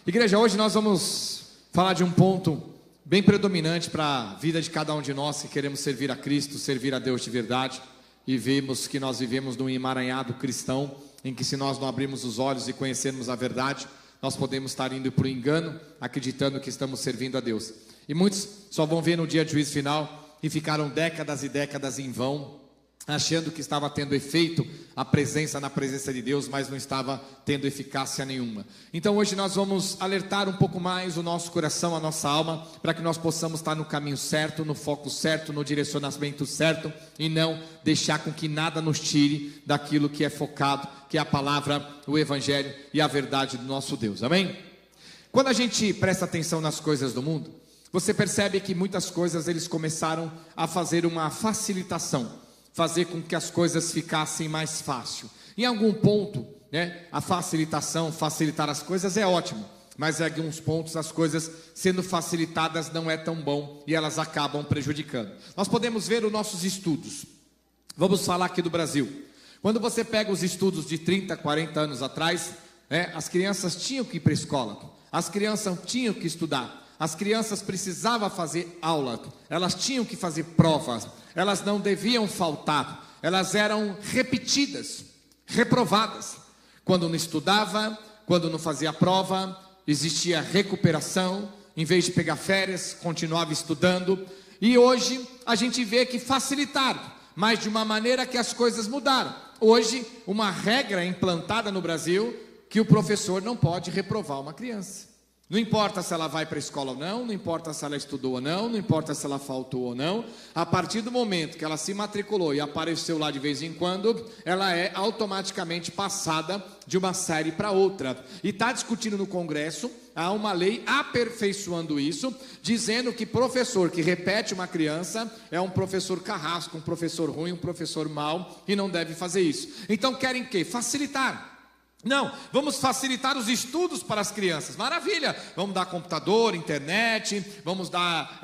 Igreja, hoje nós vamos falar de um ponto bem predominante para a vida de cada um de nós que queremos servir a Cristo, servir a Deus de verdade. E vemos que nós vivemos num emaranhado cristão, em que se nós não abrirmos os olhos e conhecermos a verdade, nós podemos estar indo para o engano, acreditando que estamos servindo a Deus. E muitos só vão ver no dia de juízo final e ficaram décadas e décadas em vão, achando que estava tendo efeito a presença na presença de Deus, mas não estava tendo eficácia nenhuma. Então hoje nós vamos alertar um pouco mais o nosso coração, a nossa alma, para que nós possamos estar no caminho certo, no foco certo, no direcionamento certo, e não deixar com que nada nos tire daquilo que é focado, que é a palavra, o evangelho e a verdade do nosso Deus, amém? Quando a gente presta atenção nas coisas do mundo, você percebe que muitas coisas eles começaram a fazer uma facilitação, fazer com que as coisas ficassem mais fácil. Em algum ponto, a facilitação, facilitar as coisas é ótimo, mas em alguns pontos as coisas sendo facilitadas não é tão bom e elas acabam prejudicando. Nós podemos ver os nossos estudos. Vamos falar aqui do Brasil. Quando você pega os estudos de 30, 40 anos atrás, as crianças tinham que ir para a escola, as crianças tinham que estudar. As crianças precisavam fazer aula, elas tinham que fazer provas, elas não deviam faltar, elas eram repetidas, reprovadas. Quando não estudava, quando não fazia prova, existia recuperação, em vez de pegar férias, continuava estudando. E hoje a gente vê que facilitaram, mas de uma maneira que as coisas mudaram. Hoje, uma regra implantada no Brasil, que o professor não pode reprovar uma criança. Não importa se ela vai para a escola ou não, não importa se ela estudou ou não, não importa se ela faltou ou não. A partir do momento que ela se matriculou e apareceu lá de vez em quando, ela é automaticamente passada de uma série para outra. E está discutindo no Congresso, há uma lei aperfeiçoando isso, dizendo que professor que repete uma criança é um professor carrasco, um professor ruim, um professor mau, e não deve fazer isso. Então querem o quê? Facilitar. Não, vamos facilitar os estudos para as crianças, maravilha, vamos dar computador, internet, vamos dar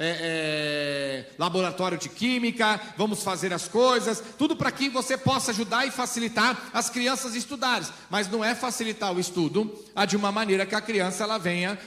laboratório de química, vamos fazer as coisas, tudo para que você possa ajudar e facilitar as crianças estudarem, mas não é facilitar o estudo de uma maneira que a criança ela venha,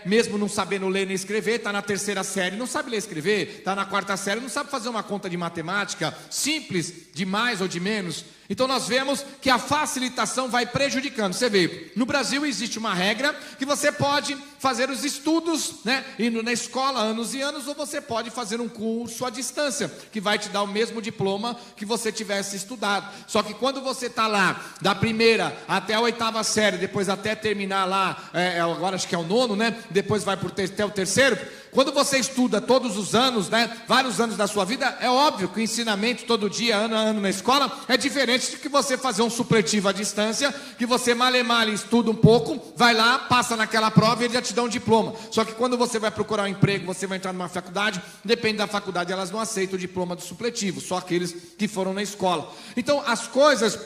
mesmo não sabendo ler nem escrever, está na 3ª série, não sabe ler e escrever, está na 4ª série, não sabe fazer uma conta de matemática, simples, de mais ou de menos. Então nós vemos que a facilitação vai prejudicando. Você vê, no Brasil existe uma regra que você pode fazer os estudos, indo na escola anos e anos, ou você pode fazer um curso à distância, que vai te dar o mesmo diploma que você tivesse estudado. Só que quando você está lá, da 1ª até a 8ª série, depois até terminar lá, agora acho que é o 9º, depois vai até o 3º, quando você estuda todos os anos, vários anos da sua vida, é óbvio que o ensinamento todo dia, ano a ano na escola, é diferente de que você fazer um supletivo à distância, que você male estuda um pouco, vai lá, passa naquela prova e ele já te dá um diploma. Só que quando você vai procurar um emprego, você vai entrar numa faculdade, depende da faculdade, elas não aceitam o diploma do supletivo, só aqueles que foram na escola. Então as coisas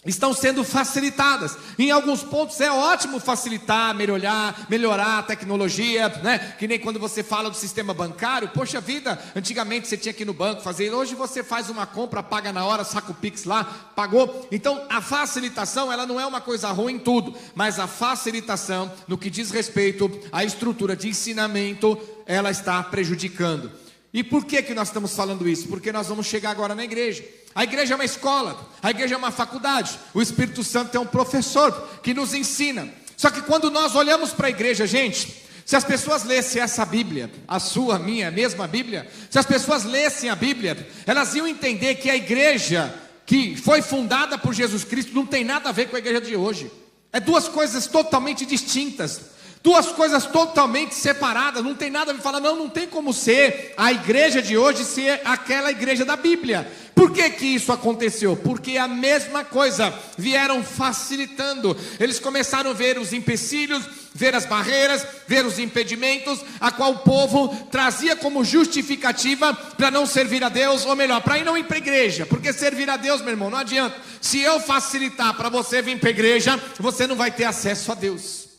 estão sendo facilitadas. Em alguns pontos é ótimo facilitar, melhorar a tecnologia, que nem quando você fala do sistema bancário. Poxa vida, antigamente você tinha que ir no banco fazer, hoje você faz uma compra, paga na hora, saca o Pix lá, pagou. Então a facilitação ela não é uma coisa ruim em tudo, mas a facilitação no que diz respeito à estrutura de ensinamento, ela está prejudicando. E por que nós estamos falando isso? Porque nós vamos chegar agora na igreja. A igreja é uma escola, a igreja é uma faculdade. O Espírito Santo é um professor que nos ensina. Só que quando nós olhamos para a igreja, gente, se as pessoas lessem essa Bíblia, a sua, a minha, a mesma Bíblia, se as pessoas lessem a Bíblia, elas iam entender que a igreja que foi fundada por Jesus Cristo não tem nada a ver com a igreja de hoje. É duas coisas totalmente distintas. Duas coisas totalmente separadas, não tem nada a ver, falar, não tem como ser a igreja de hoje ser aquela igreja da Bíblia. Por que isso aconteceu? Porque a mesma coisa, vieram facilitando, eles começaram a ver os empecilhos, ver as barreiras, ver os impedimentos, a qual o povo trazia como justificativa para não servir a Deus, ou melhor, para não ir para a igreja, porque servir a Deus, meu irmão, não adianta, se eu facilitar para você vir para a igreja, você não vai ter acesso a Deus.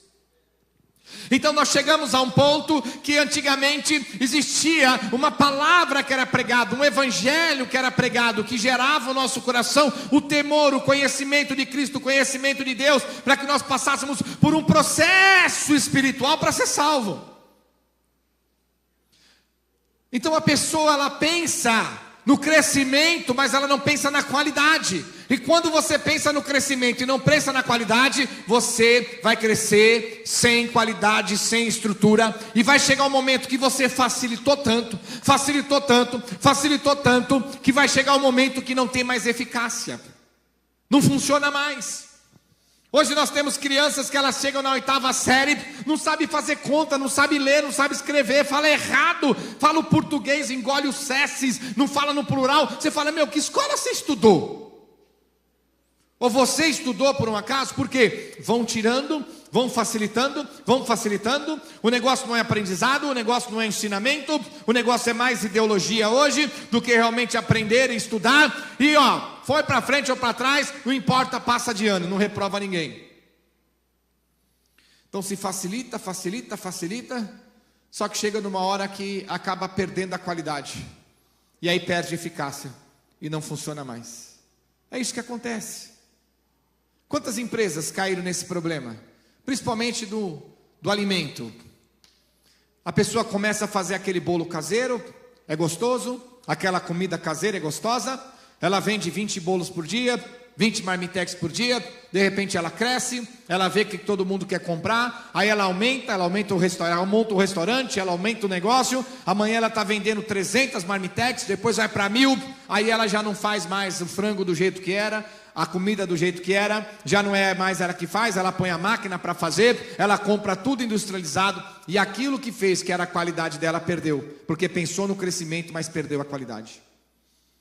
Então nós chegamos a um ponto que antigamente existia uma palavra que era pregada, um evangelho que era pregado, que gerava no nosso coração o temor, o conhecimento de Cristo, o conhecimento de Deus, para que nós passássemos por um processo espiritual para ser salvo. Então a pessoa, ela pensa no crescimento, mas ela não pensa na qualidade. E quando você pensa no crescimento e não pensa na qualidade, você vai crescer sem qualidade, sem estrutura. E vai chegar um momento que você facilitou tanto, que vai chegar um momento que não tem mais eficácia. Não funciona mais. Hoje nós temos crianças que elas chegam na 8ª série, não sabe fazer conta, não sabe ler, não sabe escrever, fala errado, fala o português, engole os sesses, não fala no plural. Você fala, meu, que escola você estudou? Ou você estudou por um acaso? Porque vão tirando, vão facilitando, o negócio não é aprendizado, o negócio não é ensinamento, o negócio é mais ideologia hoje, do que realmente aprender e estudar, e foi para frente ou para trás, não importa, passa de ano, não reprova ninguém. Então se facilita, só que chega numa hora que acaba perdendo a qualidade, e aí perde eficácia, e não funciona mais. É isso que acontece. Quantas empresas caíram nesse problema? Principalmente do alimento. A pessoa começa a fazer aquele bolo caseiro, é gostoso, aquela comida caseira é gostosa, ela vende 20 bolos por dia, 20 marmitex por dia, de repente ela cresce, ela vê que todo mundo quer comprar, aí ela aumenta o restaurante, ela monta o restaurante, ela aumenta o negócio, amanhã ela está vendendo 300 marmitex, depois vai para 1000, aí ela já não faz mais o frango do jeito que era, a comida do jeito que era, já não é mais ela que faz, ela põe a máquina para fazer, ela compra tudo industrializado, e aquilo que fez, que era a qualidade dela, perdeu, porque pensou no crescimento, mas perdeu a qualidade.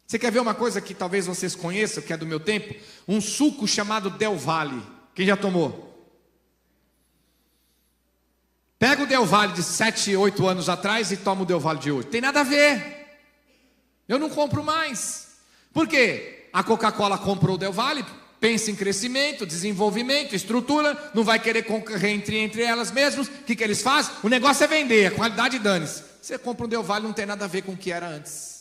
Você quer ver uma coisa que talvez vocês conheçam, que é do meu tempo? Um suco chamado Del Valle. Quem já tomou? Pega o Del Valle de 7, 8 anos atrás e toma o Del Valle de hoje. Tem nada a ver. Eu não compro mais. Por quê? A Coca-Cola comprou o Del Valle, pensa em crescimento, desenvolvimento, estrutura, não vai querer concorrer entre elas mesmas. O que eles fazem? O negócio é vender, a qualidade dane-se. Você compra um Del Valle, não tem nada a ver com o que era antes.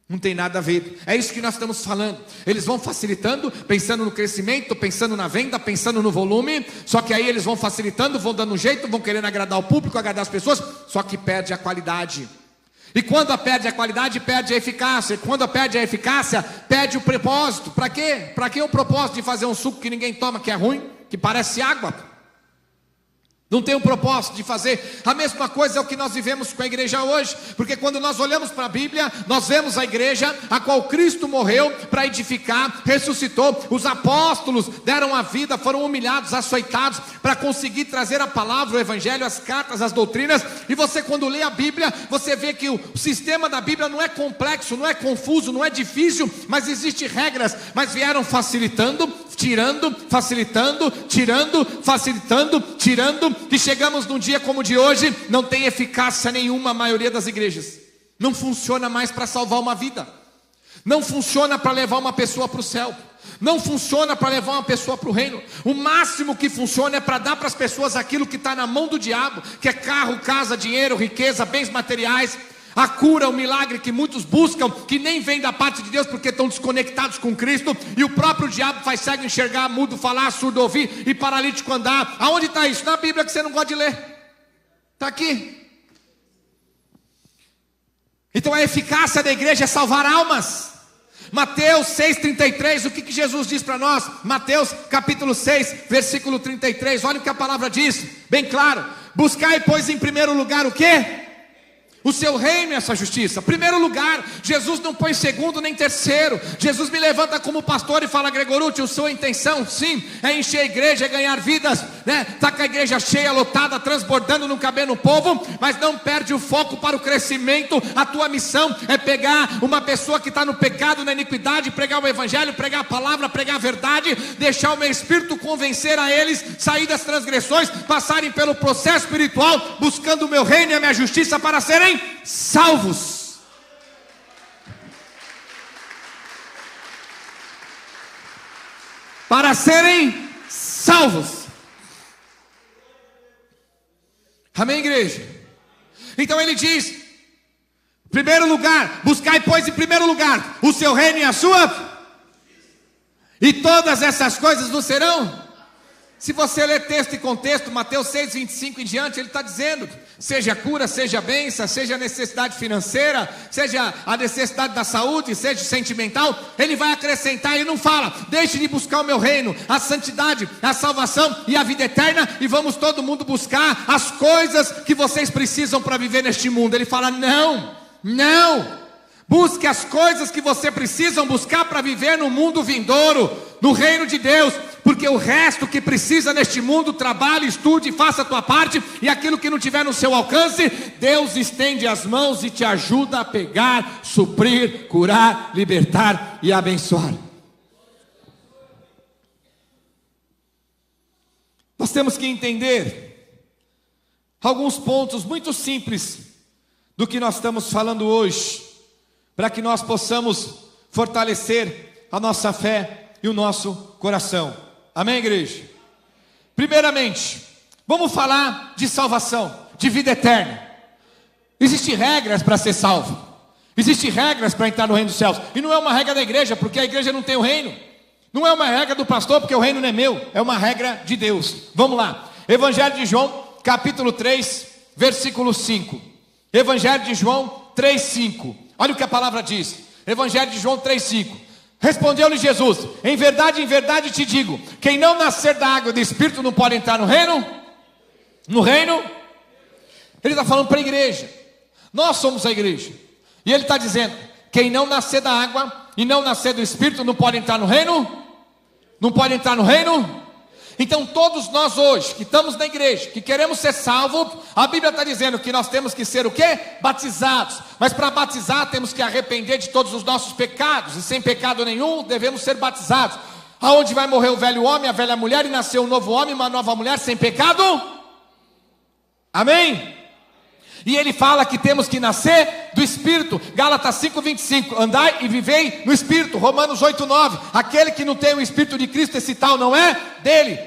Não tem nada a ver. É isso que nós estamos falando. Eles vão facilitando, pensando no crescimento, pensando na venda, pensando no volume. Só que aí eles vão facilitando, vão dando um jeito, vão querendo agradar o público, agradar as pessoas. Só que perde a qualidade. E quando perde a qualidade, perde a eficácia. E quando perde a eficácia, perde o propósito. Para quê? Para que o propósito de fazer um suco que ninguém toma, que é ruim, que parece água? Não tem um propósito de fazer. A mesma coisa é o que nós vivemos com a igreja hoje. Porque quando nós olhamos para a Bíblia, nós vemos a igreja a qual Cristo morreu para edificar, ressuscitou. Os apóstolos deram a vida, foram humilhados, açoitados, para conseguir trazer a palavra, o evangelho, as cartas, as doutrinas. E você, quando lê a Bíblia, você vê que o sistema da Bíblia não é complexo, não é confuso, não é difícil, mas existem regras. Mas vieram facilitando, tirando, facilitando, tirando, facilitando, tirando, e chegamos num dia como o de hoje, não tem eficácia nenhuma a maioria das igrejas. Não funciona mais para salvar uma vida, não funciona para levar uma pessoa para o céu, não funciona para levar uma pessoa para o reino. O máximo que funciona é para dar para as pessoas aquilo que está na mão do diabo, que é carro, casa, dinheiro, riqueza, bens materiais. A cura, o milagre que muitos buscam, que nem vem da parte de Deus, porque estão desconectados com Cristo. E o próprio diabo faz cego enxergar, mudo falar, surdo ouvir e paralítico andar. Aonde está isso? Na Bíblia, que você não gosta de ler. Está aqui. Então a eficácia da igreja é salvar almas. Mateus 6,33, o que Jesus diz para nós? Mateus capítulo 6, versículo 33, olha o que a palavra diz, bem claro: buscai, pois, em primeiro lugar o quê? O seu reino e a sua justiça. Primeiro lugar, Jesus não põe segundo nem terceiro. Jesus me levanta como pastor e fala: Gregorucci, a sua intenção, sim, é encher a igreja, é ganhar vidas, né? Está com a igreja cheia, lotada, transbordando, não cabendo no povo, mas não perde o foco para o crescimento. A tua missão é pegar uma pessoa que está no pecado, na iniquidade, pregar o evangelho, pregar a palavra, pregar a verdade, deixar o meu espírito convencer a eles, sair das transgressões, passarem pelo processo espiritual, buscando o meu reino e a minha justiça para serem salvos. Para serem salvos. Amém, igreja? Então ele diz: primeiro lugar, buscai, pois, em primeiro lugar o seu reino e a sua, e todas essas coisas não serão. Se você ler texto e contexto, Mateus 6:25 em diante, ele está dizendo: seja cura, seja bênção, seja necessidade financeira, seja a necessidade da saúde, seja sentimental, ele vai acrescentar. Ele não fala: deixe de buscar o meu reino, a santidade, a salvação e a vida eterna, e vamos todo mundo buscar as coisas que vocês precisam para viver neste mundo. Ele fala: não, busque as coisas que você precisa buscar para viver no mundo vindouro, no reino de Deus, porque o resto que precisa neste mundo, trabalhe, estude, faça a tua parte, e aquilo que não tiver no seu alcance, Deus estende as mãos e te ajuda a pegar, suprir, curar, libertar e abençoar. Nós temos que entender alguns pontos muito simples do que nós estamos falando hoje, para que nós possamos fortalecer a nossa fé e o nosso coração. Amém, igreja? Primeiramente, vamos falar de salvação, de vida eterna. Existem regras para ser salvo, existem regras para entrar no reino dos céus, e não é uma regra da igreja, porque a igreja não tem o reino, não é uma regra do pastor, porque o reino não é meu, é uma regra de Deus. Vamos lá, Evangelho de João, capítulo 3, versículo 5. Evangelho de João 3:5. Olha o que a palavra diz. Evangelho de João 3:5. Respondeu-lhe Jesus: em verdade te digo, quem não nascer da água e do Espírito não pode entrar no reino. No reino. Ele está falando para a igreja. Nós somos a igreja. E ele está dizendo: quem não nascer da água e não nascer do Espírito não pode entrar no reino. Não pode entrar no reino. Então todos nós hoje, que estamos na igreja, que queremos ser salvos, a Bíblia está dizendo que nós temos que ser o quê? Batizados. Mas para batizar temos que arrepender de todos os nossos pecados, e sem pecado nenhum devemos ser batizados. Aonde vai morrer o velho homem, a velha mulher, e nascer um novo homem, uma nova mulher sem pecado? Amém? E ele fala que temos que nascer do Espírito. Gálatas 5:25, andai e vivei no Espírito. Romanos 8:9, aquele que não tem o Espírito de Cristo, esse tal não é dele.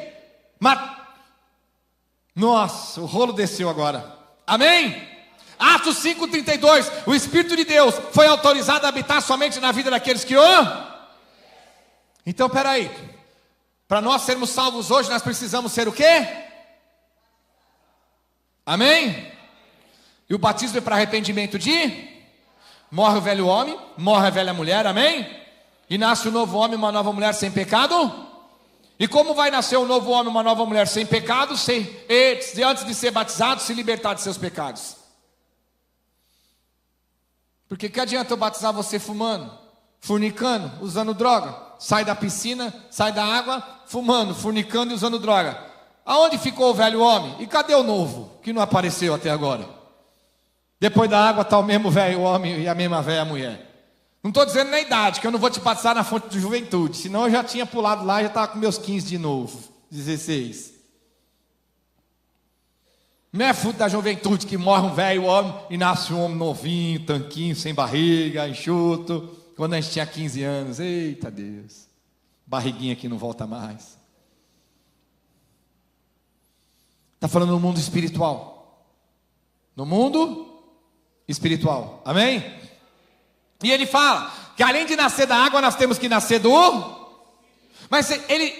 Nossa, o rolo desceu agora. Amém? Atos 5:32, o Espírito de Deus foi autorizado a habitar somente na vida daqueles que o... Então peraí, para nós sermos salvos hoje, nós precisamos ser o quê? Amém? E o batismo é para arrependimento de... morre o velho homem, morre a velha mulher, amém? E nasce um novo homem, uma nova mulher sem pecado. E como vai nascer um novo homem, uma nova mulher sem pecado? Antes de ser batizado, se libertar de seus pecados. Porque que adianta eu batizar você fumando, fornicando, usando droga? Sai da piscina, sai da água, fumando, fornicando e usando droga. Aonde ficou o velho homem? E cadê o novo, que não apareceu até agora? Depois da água está o mesmo velho homem e a mesma velha mulher. Não estou dizendo na idade, que eu não vou te batizar na fonte de juventude, senão eu já tinha pulado lá e já estava com meus 15 de novo, 16. Não é fruto da juventude que morre um velho homem e nasce um homem novinho, tanquinho, sem barriga, enxuto, quando a gente tinha 15 anos. Eita Deus, barriguinha que não volta mais. Está falando no mundo espiritual. No mundo espiritual, amém? E ele fala que além de nascer da água, nós temos que nascer do... Mas ele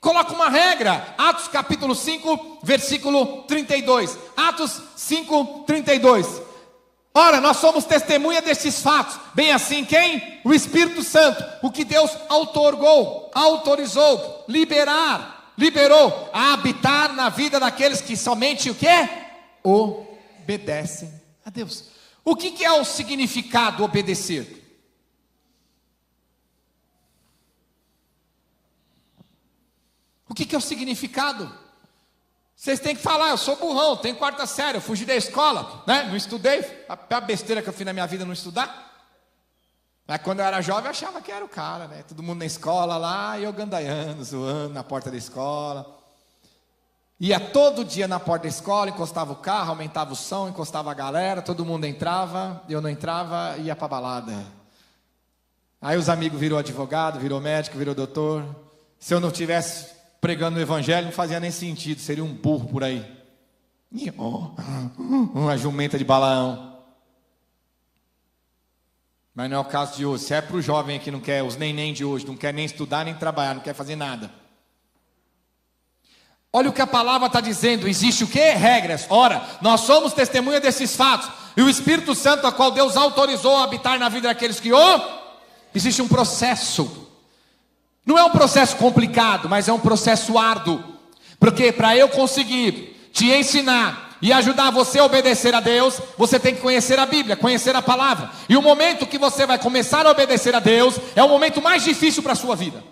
coloca uma regra. Atos capítulo 5, versículo 32. Atos 5, 32. Ora, nós somos testemunha destes fatos. Bem assim, quem? O Espírito Santo. O que Deus autorizou, liberou a habitar na vida daqueles que somente o quê? Obedecem a Deus. O que é o significado obedecer? O que é o significado? Vocês têm que falar: eu sou burrão, tenho quarta série, eu fugi da escola, né? Não estudei, a besteira que eu fiz na minha vida não estudar. Mas quando eu era jovem eu achava que era o cara, né? Todo mundo na escola lá, e eu gandaiando, zoando na porta da escola. Ia todo dia na porta da escola, encostava o carro, aumentava o som, encostava a galera, todo mundo entrava, eu não entrava, ia pra balada. Aí os amigos virou advogado, virou médico, virou doutor. Se eu não tivesse pregando o evangelho, não fazia nem sentido, seria um burro por aí. Uma jumenta de Balaão. Mas não é o caso de hoje. Se é para o jovem que não quer, os neném de hoje, não quer nem estudar nem trabalhar, não quer fazer nada. Olha o que a palavra está dizendo. Existe o quê? Regras. Ora, nós somos testemunha desses fatos. E o Espírito Santo, a qual Deus autorizou a habitar na vida daqueles que existe um processo. Não é um processo complicado, mas é um processo árduo. Porque para eu conseguir te ensinar e ajudar você a obedecer a Deus, você tem que conhecer a Bíblia, conhecer a palavra. E o momento que você vai começar a obedecer a Deus é o momento mais difícil para a sua vida.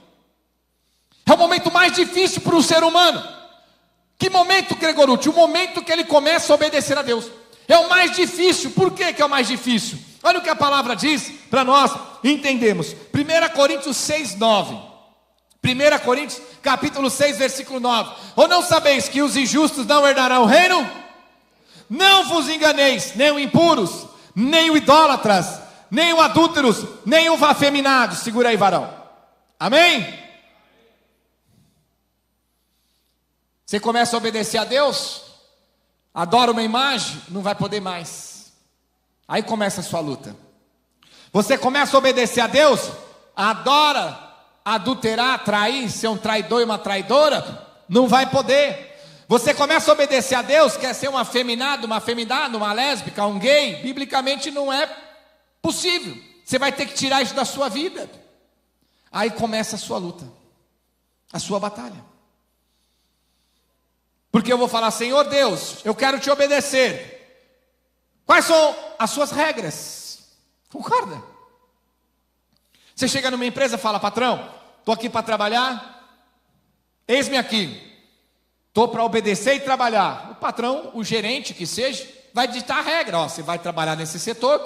É o momento mais difícil para o ser humano. Que momento, Gregorucci? O momento que ele começa a obedecer a Deus. É o mais difícil. Por que é o mais difícil? Olha o que a palavra diz para nós entendermos. 1 Coríntios 6, 9. 1 Coríntios capítulo 6, versículo 9. Ou não sabeis que os injustos não herdarão o reino? Não vos enganeis, nem os impuros, nem os idólatras, nem os adúlteros, nem os afeminados. Segura aí, varão. Amém? Você começa a obedecer a Deus, adora uma imagem, não vai poder mais. Aí começa a sua luta. Você começa a obedecer a Deus, adora adulterar, trair, ser um traidor e uma traidora, não vai poder. Você começa a obedecer a Deus, quer ser um afeminado, uma afeminada, uma lésbica, um gay, biblicamente não é possível. Você vai ter que tirar isso da sua vida. Aí começa a sua luta, a sua batalha. Porque eu vou falar, Senhor Deus, eu quero te obedecer. Quais são as suas regras? Concorda? Você chega numa empresa e fala, patrão, estou aqui para trabalhar, eis-me aqui, estou para obedecer e trabalhar. O patrão, o gerente que seja, vai ditar a regra. Ó, você vai trabalhar nesse setor,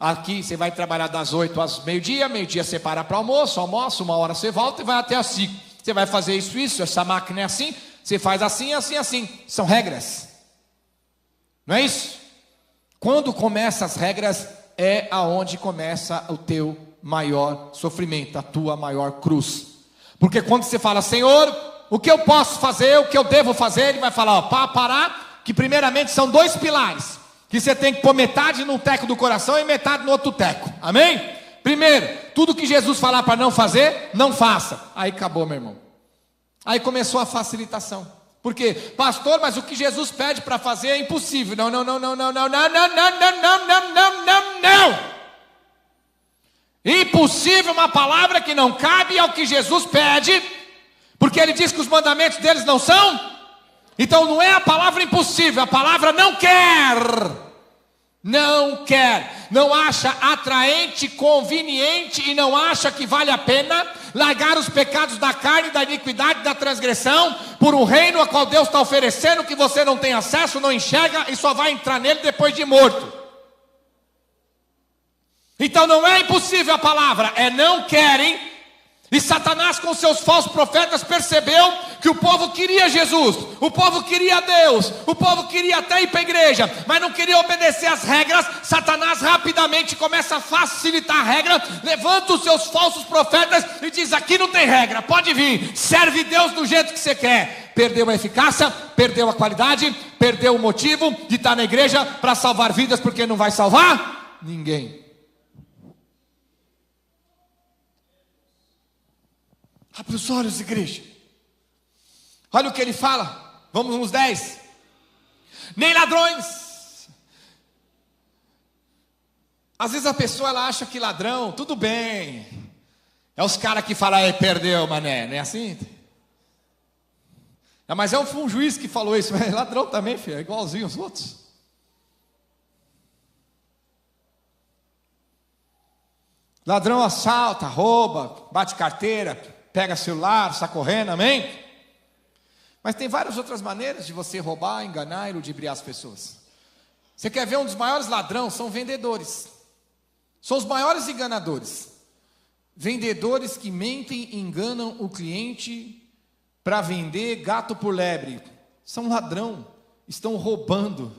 aqui você vai trabalhar das 8 às meio-dia, meio-dia você para para almoço, almoça, 1 hora você volta e vai até às 5. Você vai fazer isso, essa máquina é assim, você faz assim, assim, assim. São regras. Não é isso? Quando começam as regras, é aonde começa o teu maior sofrimento, a tua maior cruz. Porque quando você fala, Senhor, o que eu posso fazer, o que eu devo fazer, Ele vai falar, ó, para parar, que primeiramente são 2 pilares, que você tem que pôr metade num teco do coração e metade no outro teco. Amém? Primeiro, tudo que Jesus falar para não fazer, não faça. Aí acabou, meu irmão. Aí começou a facilitação. Por quê? Pastor, mas o que Jesus pede para fazer é impossível. Não, não, não, não, não, não, não, não, não, não, não, não, não, não, não. Impossível, uma palavra que não cabe ao que Jesus pede, porque Ele diz que os mandamentos deles não são. Então não é a palavra impossível, a palavra não quer. Não quer, não acha atraente, conveniente e não acha que vale a pena largar os pecados da carne, da iniquidade, da transgressão por um reino a qual Deus está oferecendo, que você não tem acesso, não enxerga e só vai entrar nele depois de morto. Então não é impossível a palavra, é não querem. E Satanás com seus falsos profetas percebeu que o povo queria Jesus, o povo queria Deus, o povo queria até ir para a igreja, mas não queria obedecer às regras. Satanás rapidamente começa a facilitar a regra, levanta os seus falsos profetas e diz, aqui não tem regra, pode vir, serve Deus do jeito que você quer. Perdeu a eficácia, perdeu a qualidade, perdeu o motivo de estar na igreja para salvar vidas, porque não vai salvar ninguém. Abre os olhos, igreja. Olha o que ele fala. Vamos nos 10. Nem ladrões. Às vezes a pessoa ela acha que ladrão, tudo bem. É os caras que falam, perdeu, mané. Não é assim? Mas foi um juiz que falou isso. Mas ladrão também, filho, é igualzinho os outros. Ladrão assalta, rouba, bate carteira, pega celular, sai correndo, amém? Mas tem várias outras maneiras de você roubar, enganar e ludibriar as pessoas. Você quer ver um dos maiores ladrões? São vendedores. São os maiores enganadores. Vendedores que mentem e enganam o cliente para vender gato por lebre. São ladrão, estão roubando,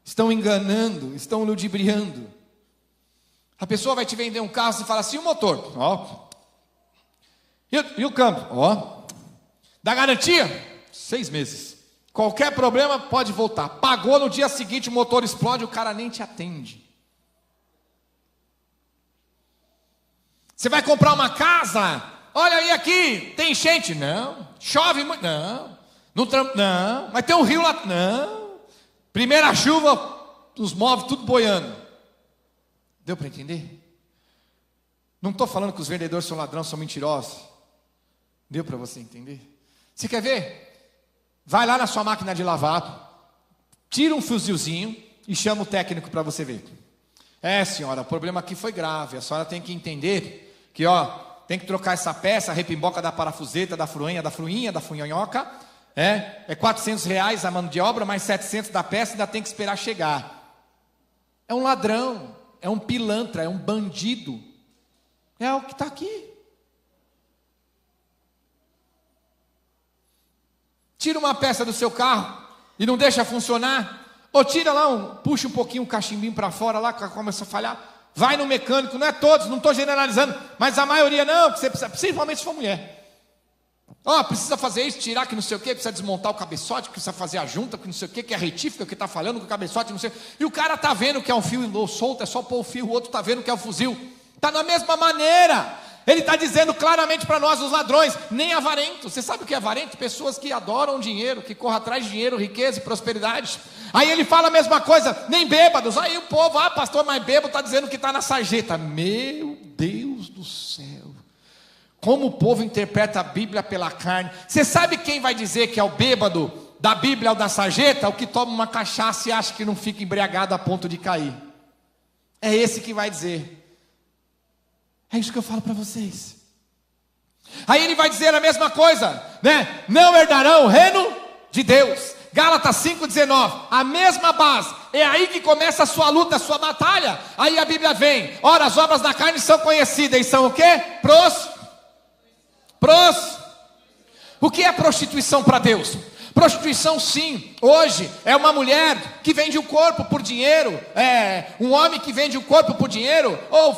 estão enganando, estão ludibriando. A pessoa vai te vender um carro e fala assim, o motor, ó. E o câmbio? Ó. Dá garantia? 6 meses. Qualquer problema pode voltar. Pagou, no dia seguinte o motor explode, o cara nem te atende. Você vai comprar uma casa, olha aí aqui, tem enchente? Não. Chove muito? Não. Não. Mas tem um rio lá? Não. Primeira chuva, os móveis tudo boiando. Deu para entender? Não estou falando que os vendedores são ladrões, são mentirosos. Deu para você entender? Você quer ver? Vai lá na sua máquina de lavar, tira um fuzilzinho e chama o técnico para você ver. Senhora, o problema aqui foi grave. A senhora tem que entender que, tem que trocar essa peça, a repimboca da parafuseta, da funhonhoca. É R$400 a mão de obra, mais 700 da peça, ainda tem que esperar chegar. É um ladrão, é um pilantra, é um bandido. É o que está aqui. Tira uma peça do seu carro e não deixa funcionar. Ou tira lá, puxa um pouquinho o cachimbinho para fora lá, começa a falhar. Vai no mecânico, não é todos, não estou generalizando, mas a maioria não, que você precisa, principalmente se for mulher. Precisa fazer isso, tirar que não sei o que, precisa desmontar o cabeçote, precisa fazer a junta, que não sei o que é retífica, que está falhando com o cabeçote, não sei. E o cara está vendo que é um fio solto, é só pôr o fio, o outro está vendo que é o fuzil. Está da mesma maneira. Ele está dizendo claramente para nós, os ladrões, nem avarento. Você sabe o que é avarento? Pessoas que adoram dinheiro, que correm atrás de dinheiro, riqueza e prosperidade. Aí ele fala a mesma coisa, nem bêbados. Aí o povo, pastor, mas bêbado está dizendo que está na sarjeta. Meu Deus do céu. Como o povo interpreta a Bíblia pela carne. Você sabe quem vai dizer que é o bêbado da Bíblia ou da sarjeta? O que toma uma cachaça e acha que não fica embriagado a ponto de cair. É esse que vai dizer. É isso que eu falo para vocês. Aí ele vai dizer a mesma coisa, né? Não herdarão o reino de Deus. Gálatas 5,19. A mesma base. É aí que começa a sua luta, a sua batalha. Aí a Bíblia vem. Ora, as obras da carne são conhecidas. E são o quê? O que é prostituição para Deus? Prostituição, sim, hoje é uma mulher que vende o corpo por dinheiro, um homem que vende o corpo por dinheiro, ou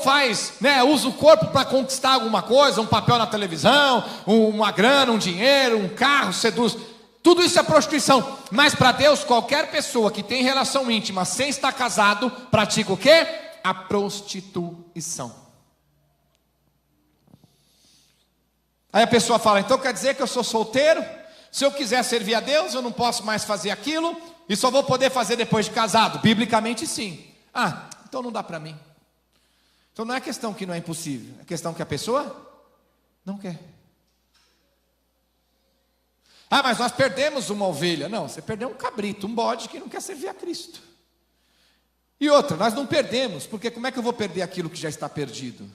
usa o corpo para conquistar alguma coisa, um papel na televisão, uma grana, um dinheiro, um carro, seduz. Tudo isso é prostituição. Mas para Deus, qualquer pessoa que tem relação íntima sem estar casado, pratica o quê? A prostituição. Aí a pessoa fala, então quer dizer que eu sou solteiro? Se eu quiser servir a Deus, eu não posso mais fazer aquilo, e só vou poder fazer depois de casado? Biblicamente sim. Então não dá para mim. Então não é questão que não é impossível, é questão que a pessoa não quer. Mas nós perdemos uma ovelha. Não, você perdeu um cabrito, um bode que não quer servir a Cristo. E outra, nós não perdemos, porque como é que eu vou perder aquilo que já está perdido?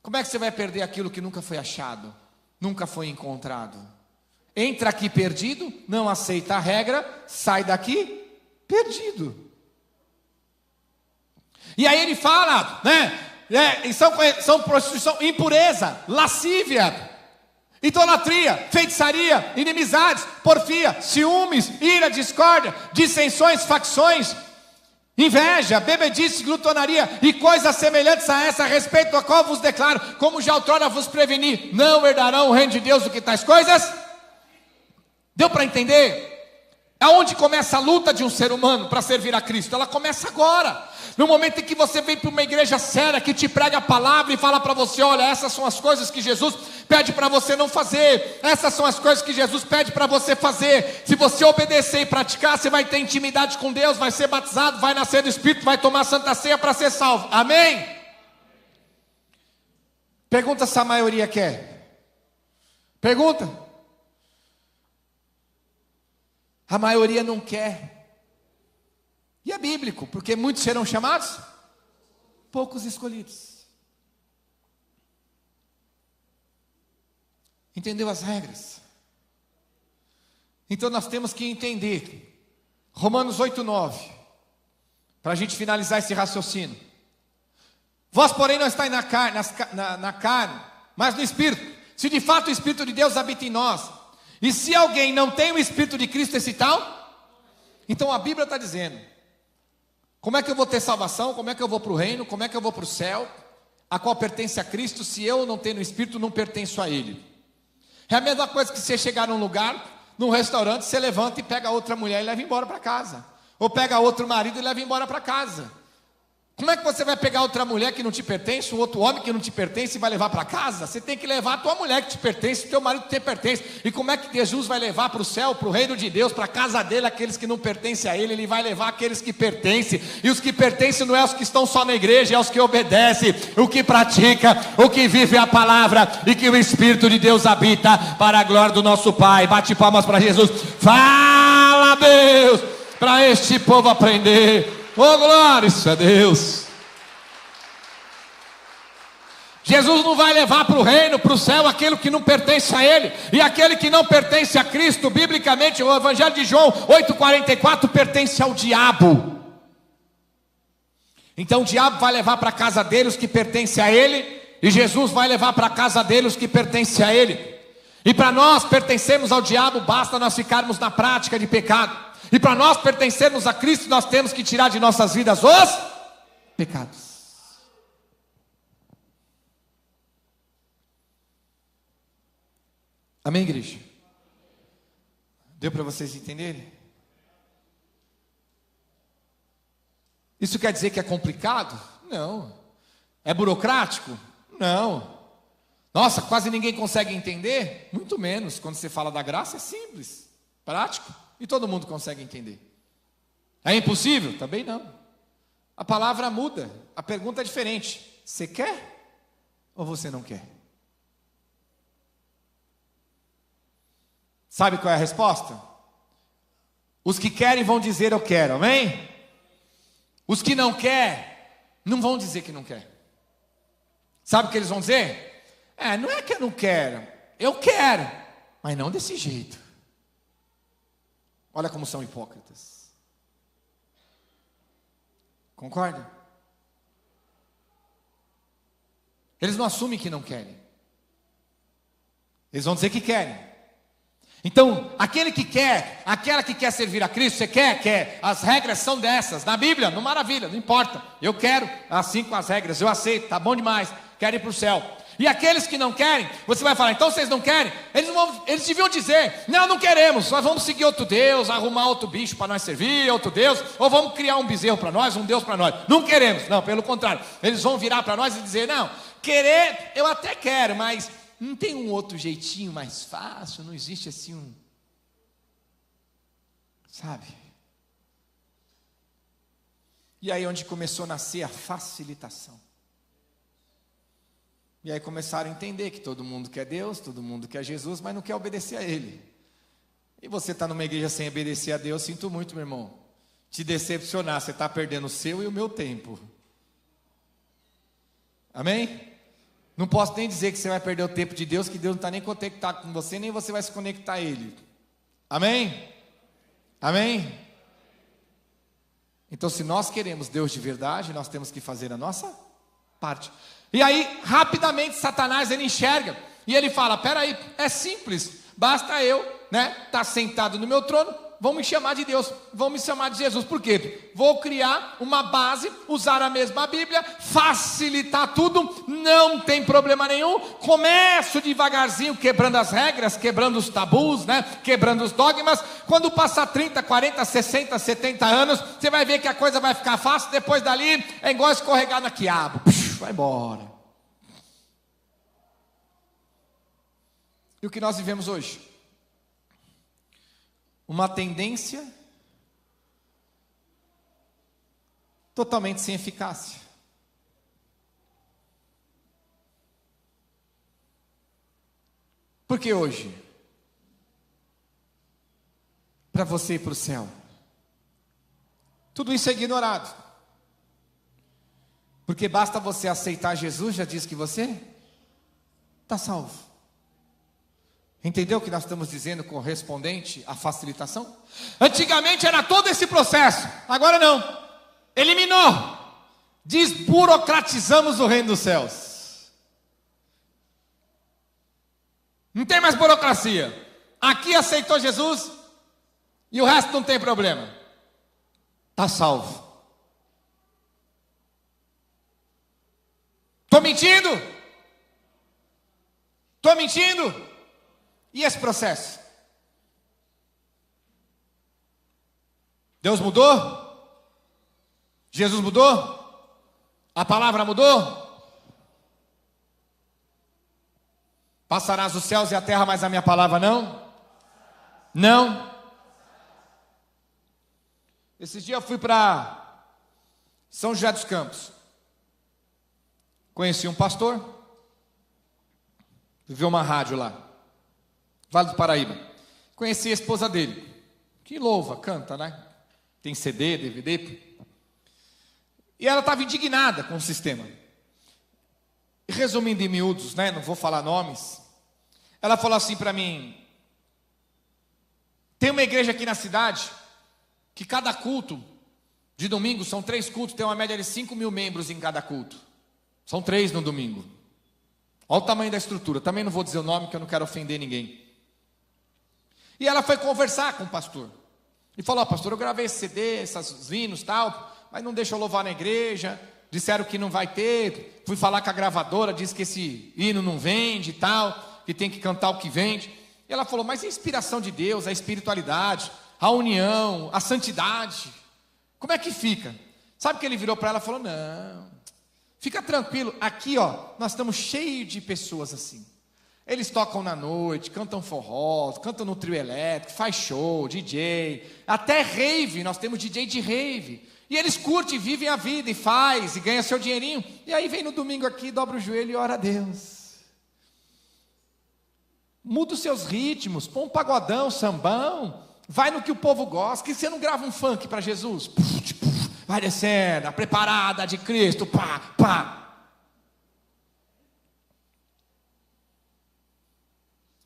Como é que você vai perder aquilo que nunca foi achado, nunca foi encontrado? Entra aqui perdido, não aceita a regra, sai daqui perdido. E aí ele fala, são prostituição, impureza, lascívia, idolatria, feitiçaria, inimizades, porfia, ciúmes, ira, discórdia, dissensões, facções, inveja, bebedice, glutonaria e coisas semelhantes a essa, a respeito a qual vos declaro, como já outrora vos preveni, não herdarão o reino de Deus do que tais coisas. Deu para entender? Aonde começa a luta de um ser humano para servir a Cristo? Ela começa agora. No momento em que você vem para uma igreja séria, que te prega a palavra e fala para você, olha, essas são as coisas que Jesus pede para você não fazer. Essas são as coisas que Jesus pede para você fazer. Se você obedecer e praticar, você vai ter intimidade com Deus, vai ser batizado, vai nascer do Espírito, vai tomar Santa Ceia para ser salvo. Amém? Pergunta se a maioria quer. Pergunta. A maioria não quer. E é bíblico, porque muitos serão chamados, poucos escolhidos. Entendeu as regras? Então nós temos que entender Romanos 8:9, para a gente finalizar esse raciocínio. Vós, porém, não estáis na carne, mas no Espírito. Se de fato o Espírito de Deus habita em nós. E se alguém não tem o Espírito de Cristo, esse tal? Então a Bíblia está dizendo, como é que eu vou ter salvação? Como é que eu vou para o reino? Como é que eu vou para o céu? A qual pertence a Cristo, se eu não tenho o Espírito, não pertenço a Ele. É a mesma coisa que você chegar num lugar, num restaurante, você levanta e pega outra mulher e leva embora para casa. Ou pega outro marido e leva embora para casa. Como é que você vai pegar outra mulher que não te pertence, um outro homem que não te pertence e vai levar para casa? Você tem que levar a tua mulher que te pertence, o teu marido que te pertence. E como é que Jesus vai levar para o céu, para o reino de Deus, para a casa dele, aqueles que não pertencem a ele? Ele vai levar aqueles que pertencem. E os que pertencem não é os que estão só na igreja, é os que obedecem, o que pratica, o que vive a palavra e que o Espírito de Deus habita para a glória do nosso Pai. Bate palmas para Jesus. Fala, Deus, para este povo aprender. Oh, glória, isso é Deus. Jesus não vai levar para o reino, para o céu, aquele que não pertence a Ele. E aquele que não pertence a Cristo, biblicamente, o Evangelho de João 8,44, pertence ao diabo. Então o diabo vai levar para a casa dele os que pertencem a Ele, e Jesus vai levar para a casa dele os que pertencem a Ele. E para nós pertencermos ao diabo, basta nós ficarmos na prática de pecado. E para nós pertencermos a Cristo, nós temos que tirar de nossas vidas os pecados. Amém, igreja? Deu para vocês entenderem? Isso quer dizer que é complicado? Não. É burocrático? Não. Nossa, quase ninguém consegue entender? Muito menos. Quando você fala da graça, é simples, prático. E todo mundo consegue entender. É impossível? Também não. A palavra muda. A pergunta é diferente. Você quer ou você não quer? Sabe qual é a resposta? Os que querem vão dizer eu quero, amém? Os que não querem, não vão dizer que não quer. Sabe o que eles vão dizer? Não é que eu não quero, eu quero, mas não desse jeito. Olha como são hipócritas. Concorda? Eles não assumem que não querem. Eles vão dizer que querem. Então, aquele que quer, aquela que quer servir a Cristo, você quer, as regras são dessas, na Bíblia, não maravilha, não importa, eu quero, assim com as regras, eu aceito, tá bom demais, quero ir para o céu. E aqueles que não querem, você vai falar, então vocês não querem? Eles deviam dizer, não queremos, nós vamos seguir outro Deus, arrumar outro bicho para nós servir, outro Deus, ou vamos criar um bezerro para nós, um Deus para nós. Não queremos, não, pelo contrário, eles vão virar para nós e dizer, não, querer, eu até quero, mas não tem um outro jeitinho mais fácil, não existe assim um, sabe? E aí onde começou a nascer a facilitação. E aí começaram a entender que todo mundo quer Deus, todo mundo quer Jesus, mas não quer obedecer a Ele. E você está numa igreja sem obedecer a Deus, sinto muito, meu irmão. Te decepcionar, você está perdendo o seu e o meu tempo. Amém? Não posso nem dizer que você vai perder o tempo de Deus, que Deus não está nem conectado com você, nem você vai se conectar a Ele. Amém? Amém? Então, se nós queremos Deus de verdade, nós temos que fazer a nossa parte. E aí, rapidamente, Satanás, ele enxerga, e ele fala, peraí, é simples, basta eu, estar sentado no meu trono, vão me chamar de Deus, vão me chamar de Jesus, por quê? Vou criar uma base, usar a mesma Bíblia, facilitar tudo, não tem problema nenhum, começo devagarzinho, quebrando as regras, quebrando os tabus, quebrando os dogmas, quando passar 30, 40, 60, 70 anos, você vai ver que a coisa vai ficar fácil, depois dali, é igual escorregar na quiabo, vai embora. E o que nós vivemos hoje? Uma tendência totalmente sem eficácia. Por que hoje? Para você ir para o céu. Tudo isso é ignorado. Porque basta você aceitar Jesus, já diz que você está salvo. Entendeu o que nós estamos dizendo correspondente à facilitação? Antigamente era todo esse processo, agora não. Eliminou. Desburocratizamos o reino dos céus. Não tem mais burocracia. Aqui aceitou Jesus e o resto não tem problema. Está salvo. Estou mentindo? Estou mentindo? E esse processo? Deus mudou? Jesus mudou? A palavra mudou? Passarás os céus e a terra, mas a minha palavra não? Não. Esses dias eu fui para São José dos Campos. Conheci um pastor, viveu uma rádio lá, Vale do Paraíba. Conheci a esposa dele, que louva, canta, né? Tem CD, DVD. E ela estava indignada com o sistema. E resumindo em miúdos, né? Não vou falar nomes. Ela falou assim para mim: tem uma igreja aqui na cidade que cada culto de domingo, são 3 cultos, tem uma média de 5.000 membros em cada culto. São 3 no domingo. Olha o tamanho da estrutura. Também não vou dizer o nome, que eu não quero ofender ninguém. E ela foi conversar com o pastor. E falou: pastor, eu gravei esse CD, esses hinos e tal, mas não deixa eu louvar na igreja. Disseram que não vai ter. Fui falar com a gravadora, disse que esse hino não vende e tal, que tem que cantar o que vende. E ela falou: mas a inspiração de Deus, a espiritualidade, a união, a santidade, como é que fica? Sabe que ele virou para ela e falou: não, fica tranquilo, aqui ó, nós estamos cheios de pessoas assim. Eles tocam na noite, cantam forró, cantam no trio elétrico, faz show, DJ, até rave, nós temos DJ de rave. E eles curtem, vivem a vida e faz, e ganha seu dinheirinho. E aí vem no domingo aqui, dobra o joelho e ora a Deus. Muda os seus ritmos, põe um pagodão, sambão, vai no que o povo gosta. Que você não grava um funk para Jesus? Vai descendo, a preparada de Cristo, pá, pá.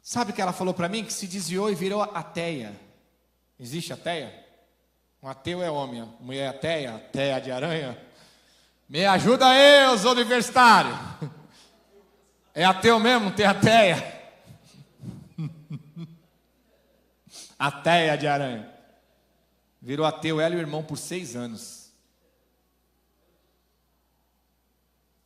Sabe o que ela falou para mim? Que se desviou e virou ateia. Existe ateia? Um ateu é homem, a mulher é ateia, ateia de aranha. Me ajuda aí, os universitários. É ateu mesmo, não tem ateia? Ateia de aranha. Virou ateu, ela e o irmão, por 6 anos.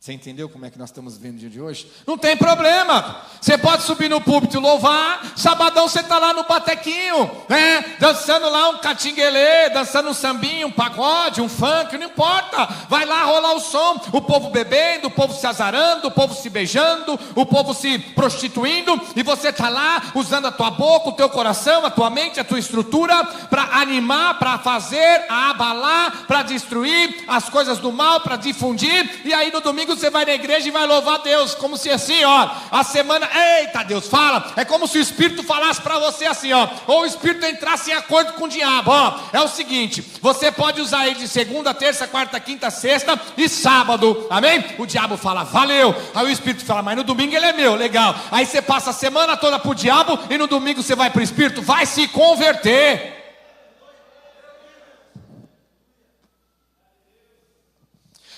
Você entendeu como é que nós estamos vivendo o dia de hoje? Não tem problema. Você pode subir no púlpito e louvar. Sabadão você está lá no batequinho, né? Dançando lá um catinguelê, dançando um sambinho, um pagode, um funk, não importa. Vai lá rolar o som. O povo bebendo, o povo se azarando, o povo se beijando, o povo se prostituindo. E você está lá usando a tua boca, o teu coração, a tua mente, a tua estrutura para animar, para fazer, a abalar, para destruir as coisas do mal, para difundir. E aí no domingo você vai na igreja e vai louvar a Deus, como se assim, ó, a semana, eita, Deus fala, é como se o Espírito falasse para você assim, ó, ou o Espírito entrasse em acordo com o diabo, ó, é o seguinte, você pode usar ele de segunda, terça, quarta, quinta, sexta e sábado, amém? O diabo fala, valeu, aí o Espírito fala, mas no domingo ele é meu, legal, aí você passa a semana toda pro diabo e no domingo você vai pro Espírito, vai se converter.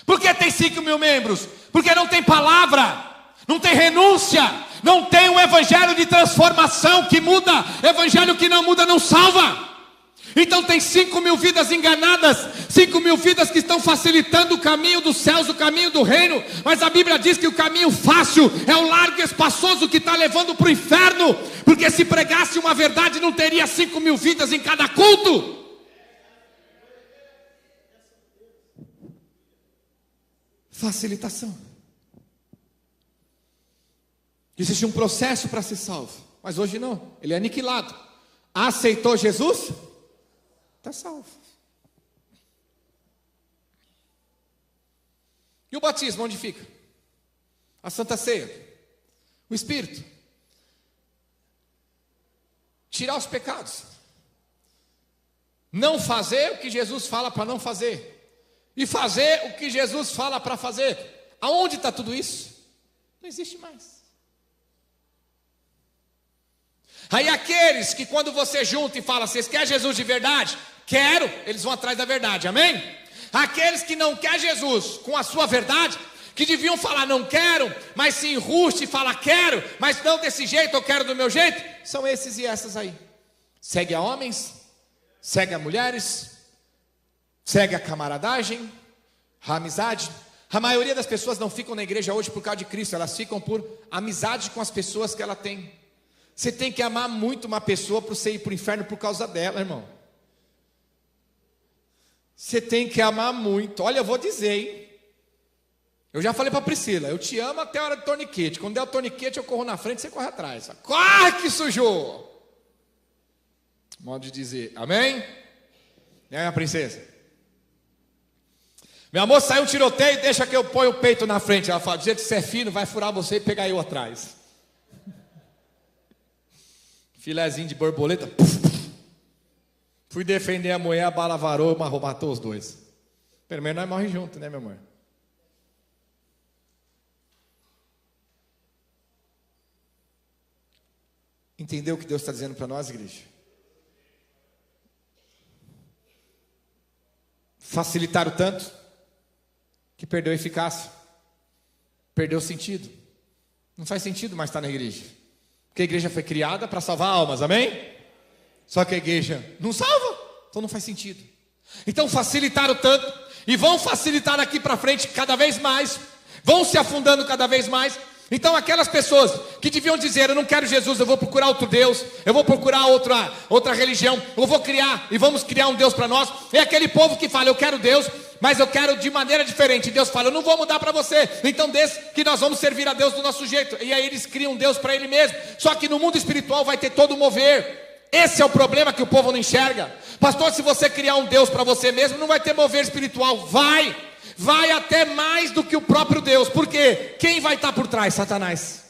Por que tem 5.000 membros? Porque não tem palavra, não tem renúncia, não tem um evangelho de transformação que muda. Evangelho que não muda não salva. Então tem 5.000 vidas enganadas, 5.000 vidas que estão facilitando o caminho dos céus, o caminho do reino. Mas a Bíblia diz que o caminho fácil é o largo e espaçoso que está levando para o inferno. Porque se pregasse uma verdade não teria 5.000 vidas em cada culto. Facilitação. Existe um processo para ser salvo, mas hoje não, ele é aniquilado. Aceitou Jesus? Está salvo. E o batismo, onde fica? A Santa Ceia, o Espírito. Tirar os pecados. Não fazer o que Jesus fala para não fazer. E fazer o que Jesus fala para fazer. Aonde está tudo isso? Não existe mais. Aí aqueles que quando você junta e fala, vocês querem Jesus de verdade? Quero, eles vão atrás da verdade, amém? Aqueles que não querem Jesus com a sua verdade, que deviam falar não quero, mas se enruste e fala quero, mas não desse jeito, eu quero do meu jeito, são esses e essas aí. Segue a homens, segue a mulheres, segue a camaradagem, a amizade. A maioria das pessoas não ficam na igreja hoje por causa de Cristo, elas ficam por amizade com as pessoas que ela tem. Você tem que amar muito uma pessoa para você ir para o inferno por causa dela, irmão. Você tem que amar muito. Olha, eu vou dizer, hein? Eu já falei para Priscila, eu te amo até a hora do torniquete. Quando der o torniquete, eu corro na frente, você corre atrás. Corre que sujou! Modo de dizer, amém? Minha princesa. Meu amor, saiu um tiroteio, deixa que eu ponho o peito na frente. Ela fala, do jeito que você é fino, vai furar você e pegar eu atrás. Filezinho de borboleta. Fui defender a mulher, a bala varou, matou os dois. Pelo menos nós morremos juntos, né, meu amor? Entendeu o que Deus está dizendo para nós, igreja? Facilitaram tanto que perdeu a eficácia, perdeu o sentido. Não faz sentido mais estar na igreja, porque a igreja foi criada para salvar almas, amém? Só que a igreja não salva, então não faz sentido. Então facilitaram tanto e vão facilitar aqui para frente cada vez mais, vão se afundando cada vez mais. Então aquelas pessoas que deviam dizer, eu não quero Jesus, eu vou procurar outro Deus, eu vou procurar outra religião, eu vou criar e vamos criar um Deus para nós. É aquele povo que fala, eu quero Deus, mas eu quero de maneira diferente. Deus fala, eu não vou mudar para você, então desde que nós vamos servir a Deus do nosso jeito. E aí eles criam um Deus para ele mesmo. Só que no mundo espiritual vai ter todo o mover. Esse é o problema que o povo não enxerga. Pastor, se você criar um Deus para você mesmo, não vai ter mover espiritual. Vai até mais do que o próprio Deus. Por quê? Quem vai estar por trás? Satanás.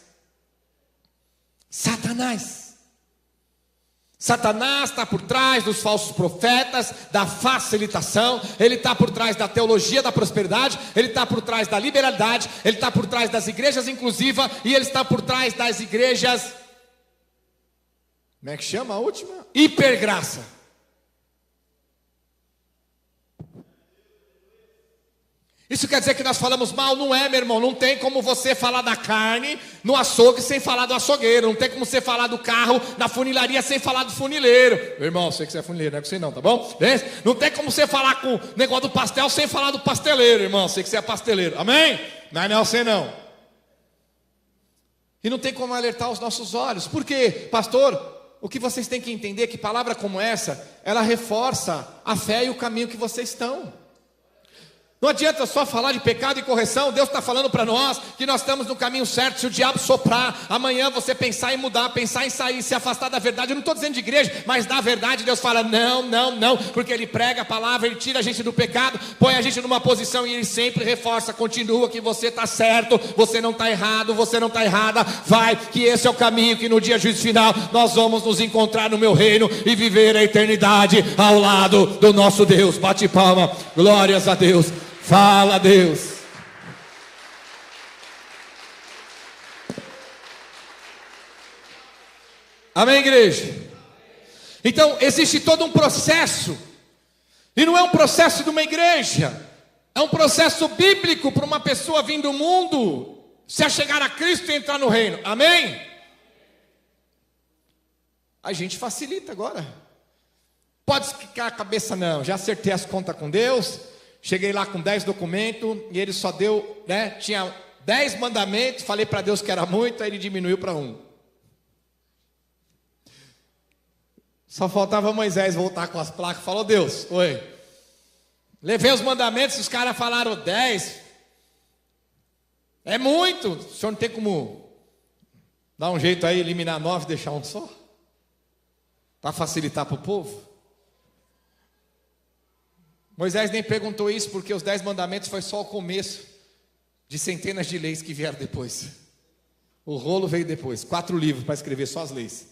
Satanás está por trás dos falsos profetas, da facilitação. Ele está por trás da teologia da prosperidade. Ele está por trás da liberalidade. Ele está por trás das igrejas inclusivas. E ele está por trás das igrejas, como é que chama a última? Hipergraça. Isso quer dizer que nós falamos mal? Não é, meu irmão. Não tem como você falar da carne no açougue sem falar do açougueiro. Não tem como você falar do carro na funilaria sem falar do funileiro. Meu irmão, eu sei que você é funileiro, não é com você não, tá bom? Não tem como você falar com o negócio do pastel sem falar do pasteleiro, irmão. Eu sei que você é pasteleiro, amém? Não é você não. E não tem como alertar os nossos olhos. Por quê? Pastor, o que vocês têm que entender é que palavra como essa, ela reforça a fé e o caminho que vocês estão. Não adianta só falar de pecado e correção. Deus está falando para nós que nós estamos no caminho certo. Se o diabo soprar, amanhã você pensar em mudar, pensar em sair, se afastar da verdade. Eu não estou dizendo de igreja, mas da verdade Deus fala não, porque Ele prega a palavra, Ele tira a gente do pecado, põe a gente numa posição e Ele sempre reforça, continua que você está certo, você não está errado, você não está errada. Vai, que esse é o caminho, que no dia de juízo final nós vamos nos encontrar no meu reino e viver a eternidade ao lado do nosso Deus. Bate palma, glórias a Deus. Fala, Deus. Amém, igreja? Então, existe todo um processo. E não é um processo de uma igreja. É um processo bíblico para uma pessoa vir do mundo se achegar a Cristo e entrar no reino. Amém? A gente facilita agora. Pode esquicar a cabeça, não. Já acertei as contas com Deus. Cheguei lá com 10 documentos e ele só deu, tinha 10 mandamentos, falei para Deus que era muito, aí ele diminuiu para 1. Só faltava Moisés voltar com as placas, falou, Deus, oi. Levei os mandamentos, os caras falaram 10. É muito, o senhor não tem como dar um jeito aí, eliminar 9 e deixar um só? Para facilitar para o povo? Moisés nem perguntou isso, porque os 10 mandamentos foi só o começo de centenas de leis que vieram depois. O rolo veio depois, 4 livros para escrever só as leis.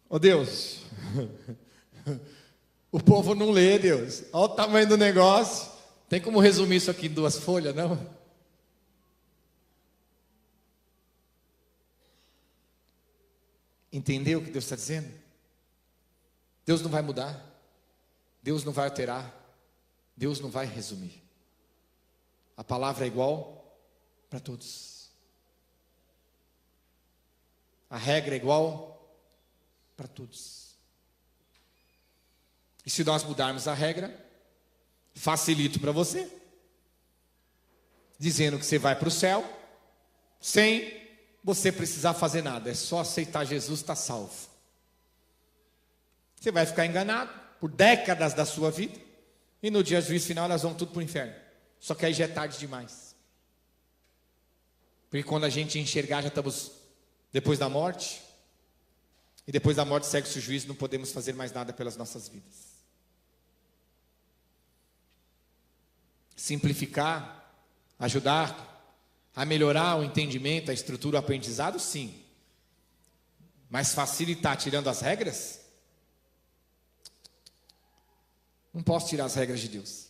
Oh Deus, o povo não lê, Deus. Olha o tamanho do negócio. Tem como resumir isso aqui em 2 folhas, não? Entendeu o que Deus está dizendo? Deus não vai mudar, Deus não vai alterar, Deus não vai resumir. A palavra é igual para todos. A regra é igual para todos. E se nós mudarmos a regra, facilito para você, dizendo que você vai para o céu, sem você precisar fazer nada, é só aceitar Jesus, está salvo. Você vai ficar enganado por décadas da sua vida. E no dia do juízo final elas vão tudo para o inferno. Só que aí já é tarde demais. Porque quando a gente enxergar, já estamos depois da morte. E depois da morte segue-se o juízo, não podemos fazer mais nada pelas nossas vidas. Simplificar, ajudar a melhorar o entendimento, a estrutura, o aprendizado, sim. Mas facilitar tirando as regras? Não posso tirar as regras de Deus.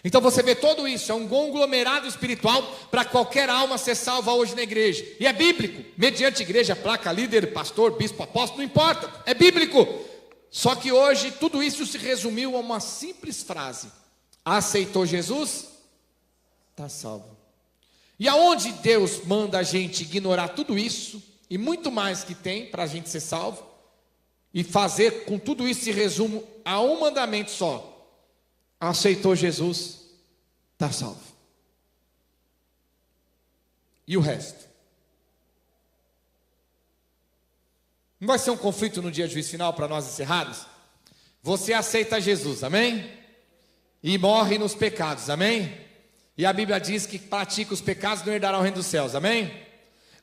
Então você vê tudo isso, é um conglomerado espiritual para qualquer alma ser salva hoje na igreja. E é bíblico, mediante igreja, placa, líder, pastor, bispo, apóstolo, não importa, é bíblico. Só que hoje tudo isso se resumiu a uma simples frase: aceitou Jesus, está salvo. E aonde Deus manda a gente ignorar tudo isso, e muito mais que tem para a gente ser salvo, e fazer com tudo isso se resume a um mandamento só: aceitou Jesus, está salvo. E o resto? Não vai ser um conflito no dia do juízo final para nós encerrados? Você aceita Jesus, amém? E morre nos pecados, amém? E a Bíblia diz que pratica os pecados não herdará o reino dos céus, amém?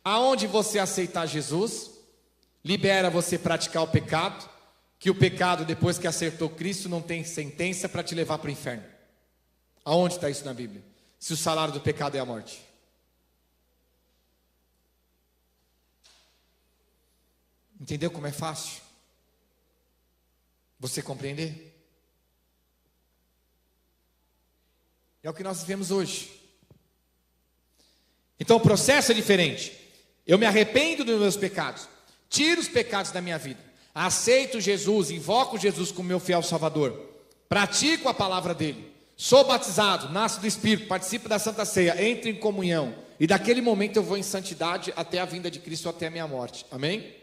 Aonde você aceitar Jesus, libera você praticar o pecado, que o pecado, depois que acertou Cristo, não tem sentença para te levar para o inferno. Aonde está isso na Bíblia? Se o salário do pecado é a morte. Entendeu como é fácil você compreender? É o que nós vivemos hoje. Então o processo é diferente. Eu me arrependo dos meus pecados, tiro os pecados da minha vida, aceito Jesus, invoco Jesus como meu fiel Salvador, pratico a palavra dele, sou batizado, nasço do Espírito, participo da Santa Ceia, entro em comunhão, e daquele momento eu vou em santidade até a vinda de Cristo, até a minha morte, amém?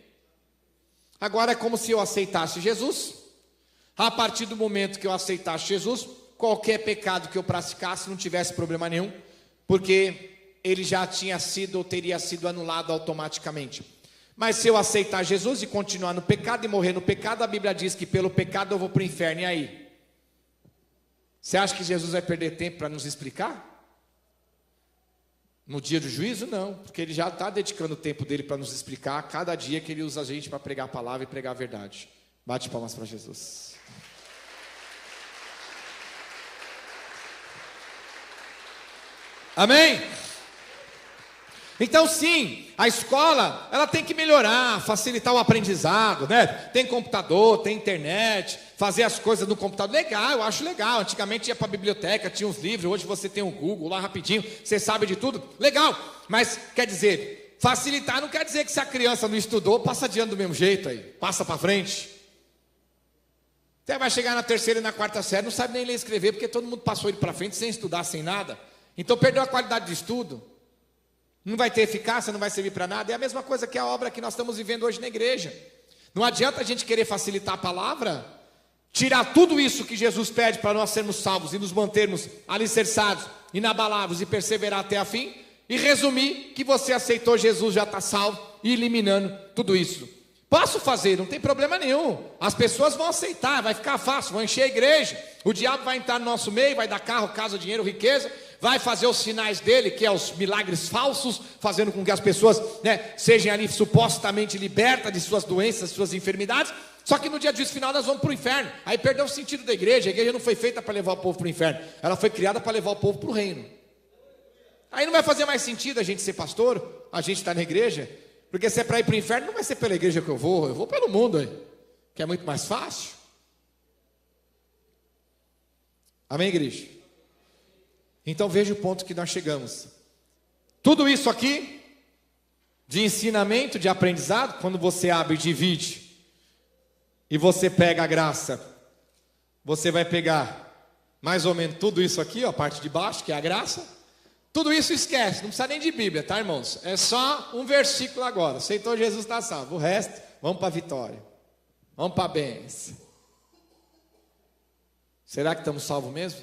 Agora é como se eu aceitasse Jesus. A partir do momento que eu aceitasse Jesus, qualquer pecado que eu praticasse não tivesse problema nenhum, porque ele já tinha sido ou teria sido anulado automaticamente. Mas se eu aceitar Jesus e continuar no pecado e morrer no pecado, a Bíblia diz que pelo pecado eu vou para o inferno. E aí? Você acha que Jesus vai perder tempo para nos explicar? No dia do juízo, não, porque ele já está dedicando o tempo dele para nos explicar cada dia que ele usa a gente para pregar a palavra e pregar a verdade. Bate palmas para Jesus. Amém? Então sim, a escola, ela tem que melhorar, facilitar o aprendizado, né? Tem computador, tem internet, fazer as coisas no computador, legal, eu acho legal. Antigamente ia para a biblioteca, tinha uns livros, hoje você tem o Google lá rapidinho, você sabe de tudo, legal. Mas quer dizer, facilitar não quer dizer que se a criança não estudou, passa adiante do mesmo jeito aí, passa para frente. Até vai chegar na terceira e na quarta série, não sabe nem ler e escrever, porque todo mundo passou ele para frente sem estudar, sem nada. Então perdeu a qualidade de estudo. Não vai ter eficácia, não vai servir para nada. É a mesma coisa que a obra que nós estamos vivendo hoje na igreja. Não adianta a gente querer facilitar a palavra, tirar tudo isso que Jesus pede para nós sermos salvos e nos mantermos alicerçados, inabaláveis e perseverar até a fim, e resumir que você aceitou Jesus, já está salvo, e eliminando tudo isso. Posso fazer, não tem problema nenhum. As pessoas vão aceitar, vai ficar fácil, vão encher a igreja. O diabo vai entrar no nosso meio, vai dar carro, casa, dinheiro, riqueza, vai fazer os sinais dele, que é os milagres falsos, fazendo com que as pessoas, sejam ali supostamente libertas de suas doenças, suas enfermidades. Só que no dia do juízo final nós vamos para o inferno. Aí perdeu o sentido da igreja. A igreja não foi feita para levar o povo para o inferno, ela foi criada para levar o povo para o reino. Aí não vai fazer mais sentido a gente ser pastor, a gente estar na igreja, porque se é para ir para o inferno, não vai ser pela igreja que eu vou pelo mundo aí, que é muito mais fácil. Amém, igreja? Então veja o ponto que nós chegamos. Tudo isso aqui, de ensinamento, de aprendizado, quando você abre e divide, e você pega a graça, você vai pegar mais ou menos tudo isso aqui, ó, a parte de baixo, que é a graça. Tudo isso esquece, não precisa nem de Bíblia, tá, irmãos? É só um versículo agora. Aceitou Jesus, está salvo. O resto, vamos para a vitória, vamos para a bênção. Será que estamos salvos mesmo?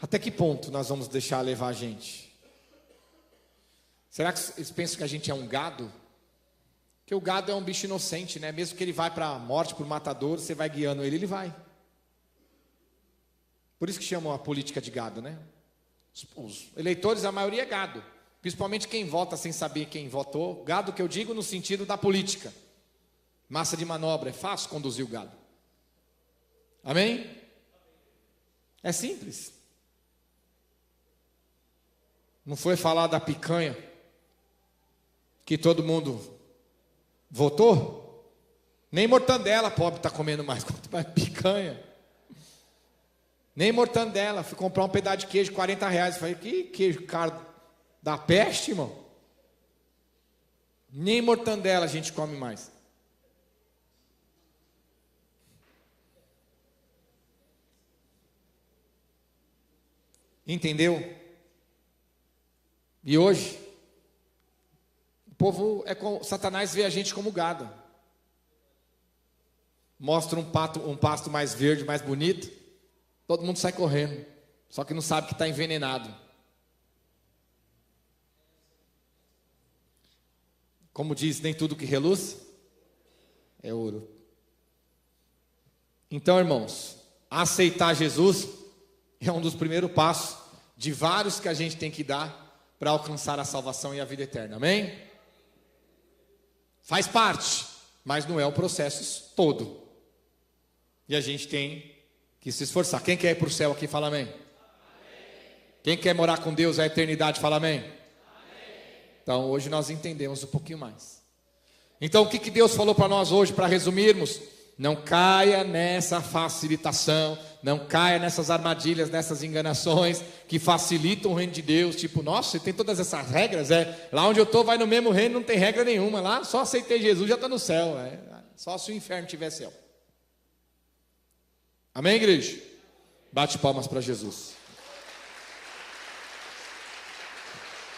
Até que ponto nós vamos deixar levar a gente? Será que eles pensam que a gente é um gado? Porque o gado é um bicho inocente, né? Mesmo que ele vai para a morte por matador, você vai guiando ele, ele vai. Por isso que chamam a política de gado, né? Os eleitores, a maioria é gado. Principalmente quem vota sem saber quem votou. Gado que eu digo no sentido da política. Massa de manobra, é fácil conduzir o gado. Amém? É simples. Não foi falar da picanha que todo mundo votou? Nem mortandela pobre está comendo mais, quanto mais picanha. Nem mortandela. Fui comprar um pedaço de queijo, R$40. Falei, que queijo caro da peste, irmão. Nem mortandela a gente come mais. Entendeu? E hoje, o povo Satanás vê a gente como gado. Mostra um pasto mais verde, mais bonito, todo mundo sai correndo. Só que não sabe que está envenenado. Como diz, nem tudo que reluz é ouro. Então, irmãos, aceitar Jesus é um dos primeiros passos de vários que a gente tem que dar para alcançar a salvação e a vida eterna, amém? Faz parte, mas não é o processo todo. E a gente tem que se esforçar. Quem quer ir para o céu aqui, fala amém. Amém. Quem quer morar com Deus a eternidade, fala amém. Amém. Então hoje nós entendemos um pouquinho mais. Então o que Deus falou para nós hoje, para resumirmos? Não caia nessa facilitação, não caia nessas armadilhas, nessas enganações que facilitam o reino de Deus. Tipo, nossa, você tem todas essas regras, lá onde eu estou vai no mesmo reino, não tem regra nenhuma. Lá só aceitei Jesus, já está no céu, só se o inferno tiver céu. Amém, igreja? Bate palmas para Jesus.